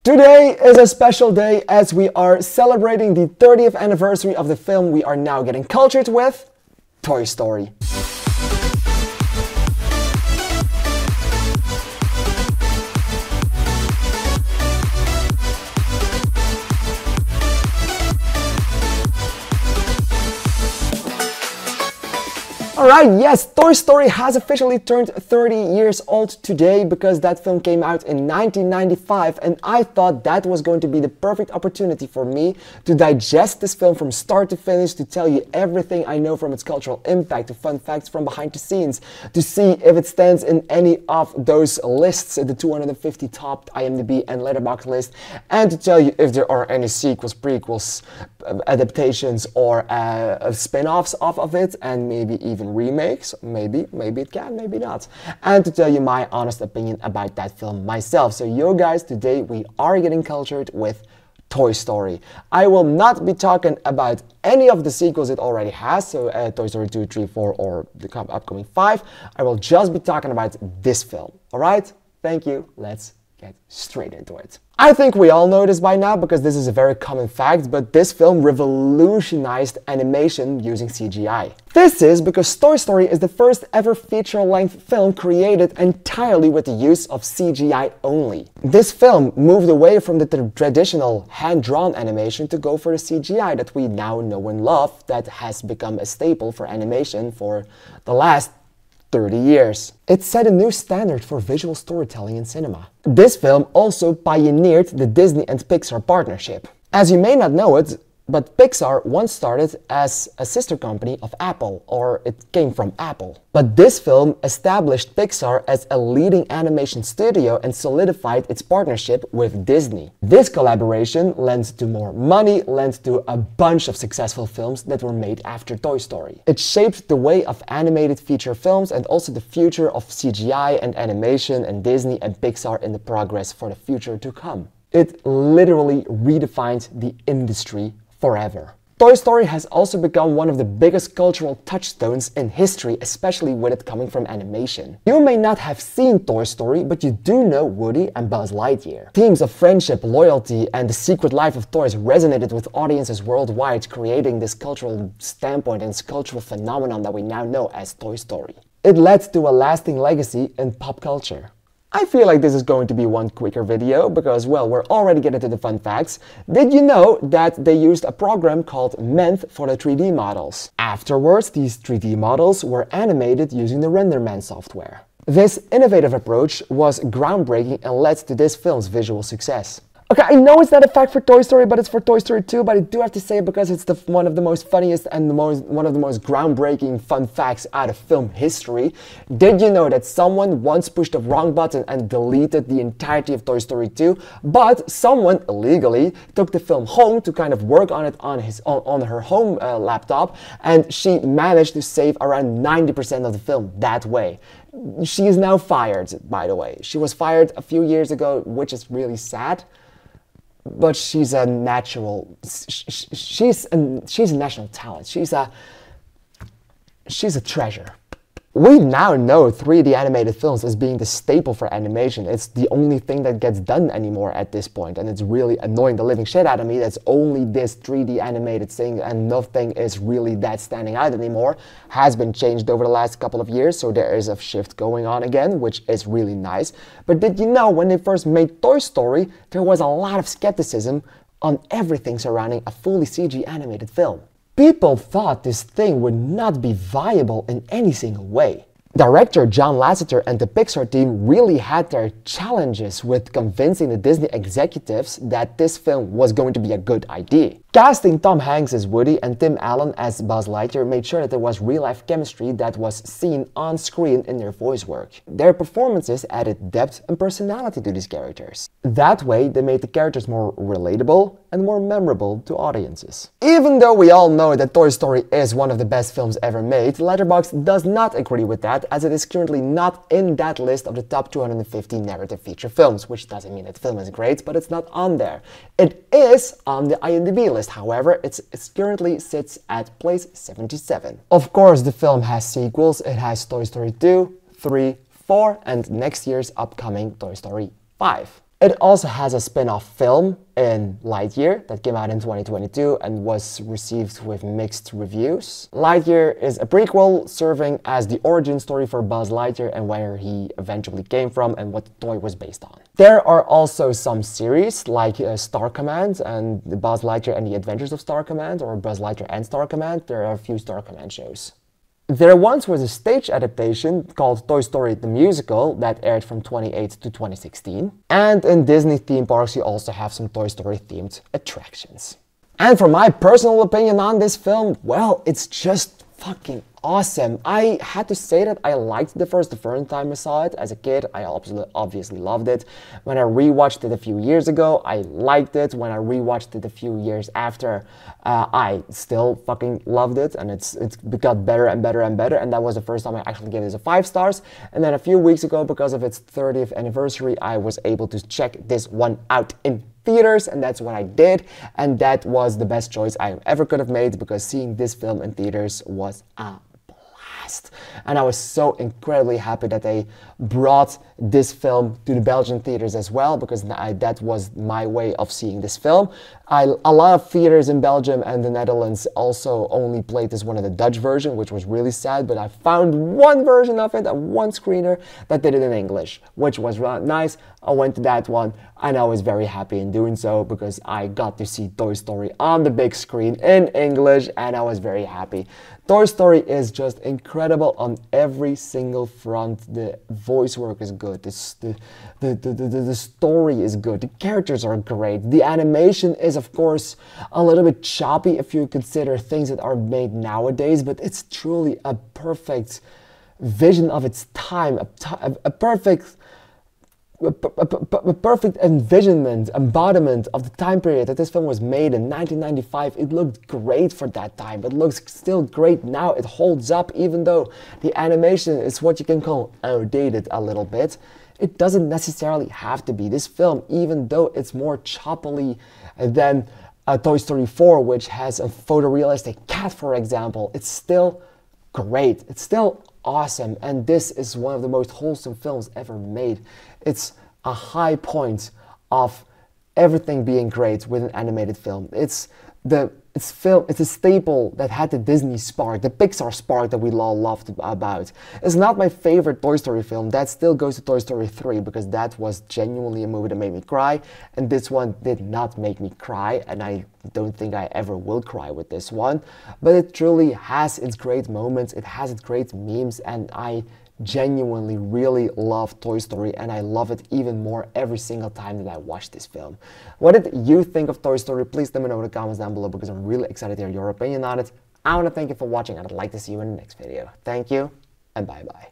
Today is a special day as we are celebrating the 30th anniversary of the film we are now getting cultured with, Toy Story. Alright, yes, Toy Story has officially turned 30 years old today because that film came out in 1995, and I thought that was going to be the perfect opportunity for me to digest this film from start to finish, to tell you everything I know from its cultural impact, to fun facts from behind the scenes, to see if it stands in any of those lists, the 250 top IMDb and Letterboxd list, and to tell you if there are any sequels, prequels, adaptations, or spin-offs off of it, and maybe even remakes. Maybe it can, maybe not. And to tell you my honest opinion about that film myself. So yo guys, today we are getting cultured with Toy Story. I will not be talking about any of the sequels it already has, so Toy Story 2, 3, 4, or the upcoming 5. I will just be talking about this film. Alright? Thank you. Let's get straight into it. I think we all know this by now because this is a very common fact, but this film revolutionized animation using CGI. This is because Toy Story is the first ever feature-length film created entirely with the use of CGI only. This film moved away from the traditional hand-drawn animation to go for the CGI that we now know and love, that has become a staple for animation for the last 30 years. It set a new standard for visual storytelling in cinema. This film also pioneered the Disney and Pixar partnership. As you may not know it, but Pixar once started as a sister company of Apple, or it came from Apple. But this film established Pixar as a leading animation studio and solidified its partnership with Disney. This collaboration lent to more money, lent to a bunch of successful films that were made after Toy Story. It shaped the way of animated feature films and also the future of CGI and animation and Disney and Pixar in the progress for the future to come. It literally redefined the industry forever. Toy Story has also become one of the biggest cultural touchstones in history, especially with it coming from animation. You may not have seen Toy Story, but you do know Woody and Buzz Lightyear. Themes of friendship, loyalty, and the secret life of toys resonated with audiences worldwide, creating this cultural standpoint and this cultural phenomenon that we now know as Toy Story. It led to a lasting legacy in pop culture. I feel like this is going to be one quicker video because, well, we're already getting to the fun facts. Did you know that they used a program called Menth for the 3D models? Afterwards, these 3D models were animated using the RenderMan software. This innovative approach was groundbreaking and led to this film's visual success. Okay, I know it's not a fact for Toy Story, but it's for Toy Story 2, but I do have to say it because it's one of the most funniest and one of the most groundbreaking fun facts out of film history. Did you know that someone once pushed the wrong button and deleted the entirety of Toy Story 2, but someone illegally took the film home to kind of work on it on her home laptop, and she managed to save around 90% of the film that way. She is now fired, by the way. She was fired a few years ago, which is really sad. But she's a natural, she's a national talent. She's a treasure. We now know 3D animated films as being the staple for animation. It's the only thing that gets done anymore at this point, and it's really annoying the living shit out of me. That's only this 3D animated thing, and nothing is really that standing out anymore. Has been changed over the last couple of years, so there is a shift going on again, which is really nice. But did you know when they first made Toy Story, there was a lot of skepticism on everything surrounding a fully CG animated film? People thought this thing would not be viable in any single way. Director John Lasseter and the Pixar team really had their challenges with convincing the Disney executives that this film was going to be a good idea. Casting Tom Hanks as Woody and Tim Allen as Buzz Lightyear made sure that there was real-life chemistry that was seen on screen in their voice work. Their performances added depth and personality to these characters. That way, they made the characters more relatable and more memorable to audiences. Even though we all know that Toy Story is one of the best films ever made, Letterboxd does not agree with that, as it is currently not in that list of the top 250 narrative feature films, which doesn't mean that the film is great, but it's not on there. It is on the IMDb list, however, it currently sits at place 77. Of course, the film has sequels. It has Toy Story 2, 3, 4, and next year's upcoming Toy Story 5. It also has a spin-off film in Lightyear that came out in 2022 and was received with mixed reviews. Lightyear is a prequel serving as the origin story for Buzz Lightyear and where he eventually came from and what the toy was based on. There are also some series like Star Command and the Buzz Lightyear and the Adventures of Star Command, or Buzz Lightyear and Star Command. There are a few Star Command shows. There once was a stage adaptation called Toy Story the Musical that aired from 2008 to 2016. And in Disney theme parks you also have some Toy Story themed attractions. And for my personal opinion on this film, well, it's just fucking awesome. I had to say that I liked the first time I saw it. As a kid, I obviously loved it. When I rewatched it a few years ago, I liked it. When I rewatched it a few years after, I still fucking loved it, and it's got better and better and better, and that was the first time I actually gave it a 5 stars. And then a few weeks ago, because of its 30th anniversary, I was able to check this one out in theaters, and that's what I did, and that was the best choice I ever could have made, because seeing this film in theaters was a blast. And I was so incredibly happy that they brought this film to the Belgian theaters as well, because that was my way of seeing this film. A lot of theaters in Belgium and the Netherlands also only played this one in the Dutch version, which was really sad, but I found one version of it, one screener that did it in English, which was really nice. I went to that one and I was very happy in doing so, because I got to see Toy Story on the big screen in English, and I was very happy. Toy Story is just incredible on every single front. The voice work is good, the story is good, the characters are great, the animation is of course a little bit choppy if you consider things that are made nowadays, but it's truly a perfect vision of its time, a perfect envisionment, embodiment of the time period that this film was made in 1995. It looked great for that time. It looks still great now. It holds up, even though the animation is what you can call outdated a little bit. It doesn't necessarily have to be. This film, even though it's more choppily than Toy Story 4, which has a photorealistic cat, for example, it's still great. It's still awesome, and this is one of the most wholesome films ever made. It's a high point of everything being great with an animated film. It's a staple that had the Disney spark, the Pixar spark that we all loved about. It's not my favorite Toy Story film. That still goes to Toy Story 3, because that was genuinely a movie that made me cry, and this one did not make me cry, and I don't think I ever will cry with this one. But it truly has its great moments, it has its great memes, and I genuinely really love Toy Story, and I love it even more every single time that I watch this film. What did you think of Toy Story? Please let me know in the comments down below, because I'm really excited to hear your opinion on it. I want to thank you for watching, and I'd like to see you in the next video. Thank you, and bye bye.